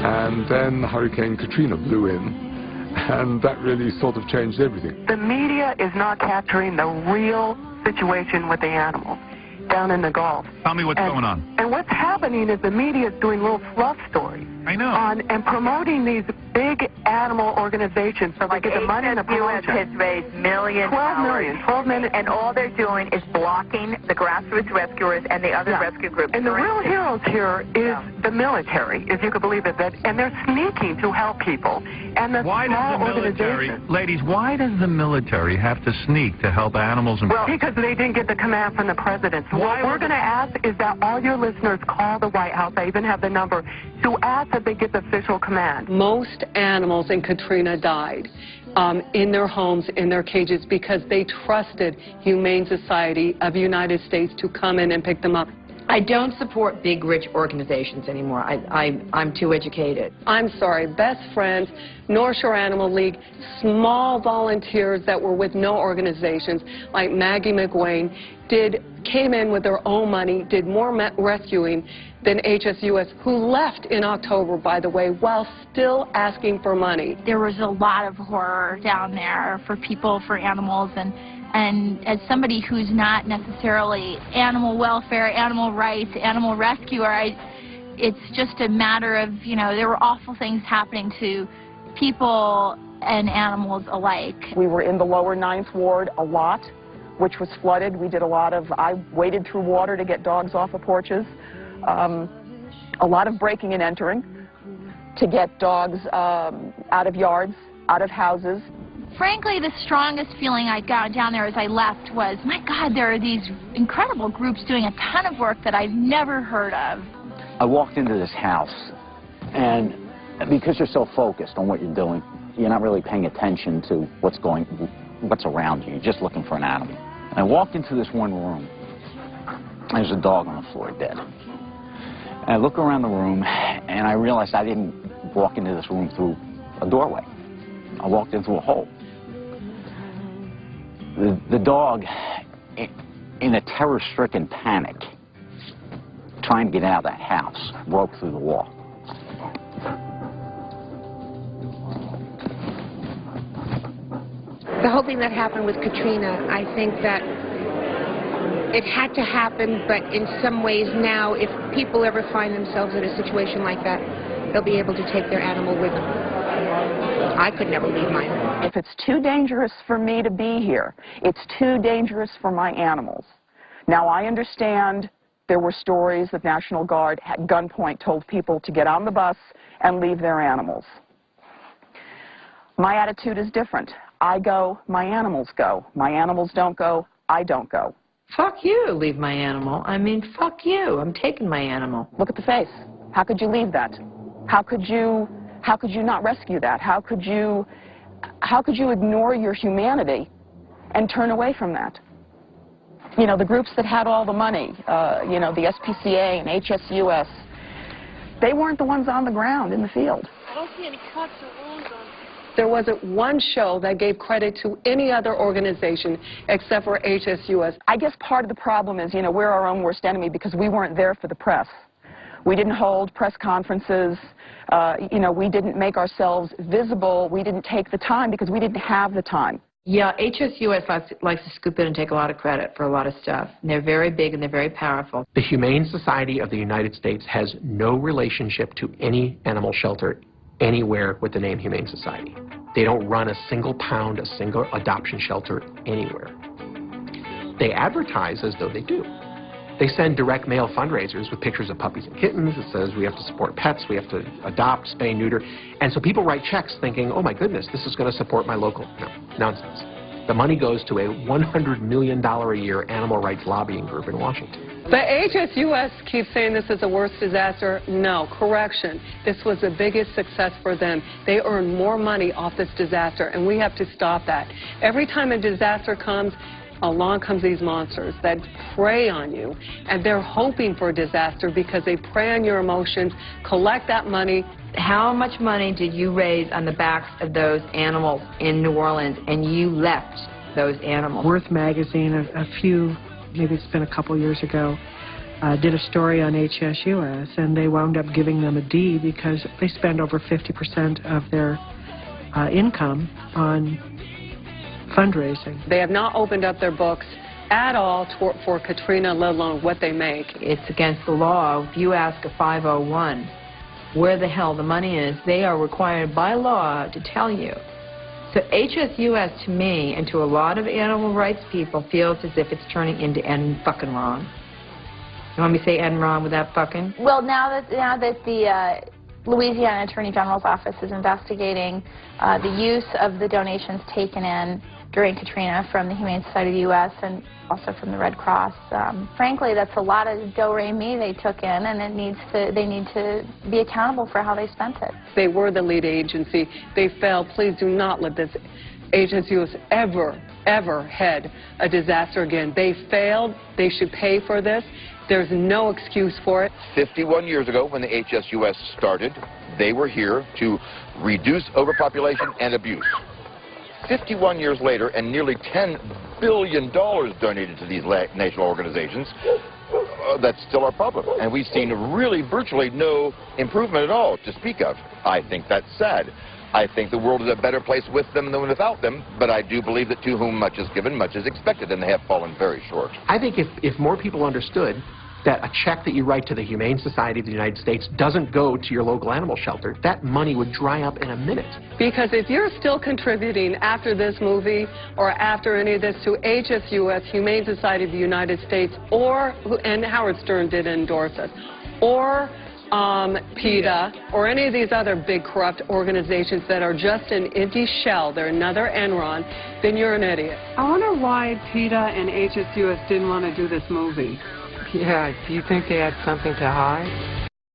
And then Hurricane Katrina blew in, and that really sort of changed everything. The media is not capturing the real situation with the animals down in the Gulf. Tell me what's going on. And what's happening is the media is doing little fluff stories. I know. And promoting these big animal organizations so they get the money and the promotion. HSUS has raised millions. $12 million. And all they're doing is blocking the grassroots rescuers and the other rescue groups. And the real heroes here is the military, if you could believe it, and they're sneaking to help people. And the small organizations. Ladies, why does the military have to sneak to help animals? Well, because they didn't get the command from the president. So what we're going to ask is that all your listeners call the White House. I even have the number to ask that they get the official command. Most animals in Katrina died in their homes, in their cages, because they trusted Humane Society of the United States to come in and pick them up. I don't support big, rich organizations anymore. I'm too educated. I'm sorry, Best Friends, North Shore Animal League, small volunteers that were with no organizations, like Maggie McWayne, came in with their own money, did more rescuing than HSUS, who left in October, by the way, while still asking for money. There was a lot of horror down there for people, for animals, and as somebody who's not necessarily animal welfare, animal rights, animal rescuer, it's just a matter of, you know, there were awful things happening to people and animals alike. We were in the lower 9th Ward a lot, which was flooded. We did a lot of, I waded through water to get dogs off of porches. A lot of breaking and entering to get dogs out of yards, out of houses. Frankly, the strongest feeling I got down there as I left was, my God, there are these incredible groups doing a ton of work that I've never heard of. I walked into this house, and because you're so focused on what you're doing, you're not really paying attention to what's around you. You're just looking for an animal. And I walked into this one room. There's a dog on the floor dead. And I look around the room, and I realized I didn't walk into this room through a doorway. I walked in through a hole. The dog, in a terror-stricken panic, trying to get out of that house, broke through the wall. The whole thing that happened with Katrina, I think that it had to happen, but in some ways now, if people ever find themselves in a situation like that, they'll be able to take their animal with them. I could never leave mine. If it's too dangerous for me to be here, it's too dangerous for my animals. Now, I understand there were stories that National Guard at gunpoint told people to get on the bus and leave their animals. My attitude is different. I go, my animals go. My animals don't go, I don't go. Fuck you, leave my animal. I mean, fuck you. I'm taking my animal. Look at the face. How could you leave that? How could you not rescue that? How could you ignore your humanity and turn away from that? You know, the groups that had all the money, you know, the SPCA and HSUS, they weren't the ones on the ground in the field. I don't see any cuts or wounds on. There wasn't one show that gave credit to any other organization except for HSUS. I guess part of the problem is, you know, we're our own worst enemy because we weren't there for the press. We didn't hold press conferences. You know, we didn't make ourselves visible. We didn't take the time because we didn't have the time. Yeah, HSUS likes to scoop in and take a lot of credit for a lot of stuff. And they're very big and they're very powerful. The Humane Society of the United States has no relationship to any animal shelter anywhere with the name Humane Society. They don't run a single pound, a single adoption shelter anywhere. They advertise as though they do. They send direct mail fundraisers with pictures of puppies and kittens. It says we have to support pets, we have to adopt, spay, neuter. And so people write checks thinking, oh my goodness, this is going to support my local. No, nonsense. The money goes to a $100 million a year animal rights lobbying group in Washington. The HSUS keeps saying this is the worst disaster. No, correction. This was the biggest success for them. They earned more money off this disaster, and we have to stop that. Every time a disaster comes, along comes these monsters that prey on you, and they're hoping for disaster because they prey on your emotions, collect that money. How much money did you raise on the backs of those animals in New Orleans, and you left those animals? Worth magazine, maybe it's been a couple years ago, did a story on HSUS, and they wound up giving them a D because they spend over 50% of their income on fundraising. They have not opened up their books at all for Katrina, let alone what they make. It's against the law. If you ask a 501 where the hell the money is, they are required by law to tell you. So HSUS, to me, and to a lot of animal rights people, feels as if it's turning into N-fucking-Ron. You want me to say Enron without fucking? Well, now that the Louisiana Attorney General's office is investigating the use of the donations taken in during Katrina from the Humane Society of the U.S. and also from the Red Cross. Frankly, that's a lot of do-re-mi they took in, and they need to be accountable for how they spent it. They were the lead agency. They failed. Please do not let this HSUS ever head a disaster again. They failed. They should pay for this. There's no excuse for it. 51 years ago, when the HSUS started, they were here to reduce overpopulation and abuse. 51 years later, and nearly $10 billion donated to these national organizations, that's still our problem. And we've seen really virtually no improvement at all to speak of. I think that's sad. I think the world is a better place with them than without them, but I do believe that to whom much is given, much is expected, and they have fallen very short. I think if more people understood that a check that you write to the Humane Society of the United States doesn't go to your local animal shelter, that money would dry up in a minute. Because if you're still contributing after this movie or after any of this to HSUS, Humane Society of the United States, and Howard Stern did endorse us, or PETA, or any of these other big corrupt organizations that are just an empty shell, they're another Enron, then you're an idiot. I wonder why PETA and HSUS didn't want to do this movie. Yeah, do you think they had something to hide?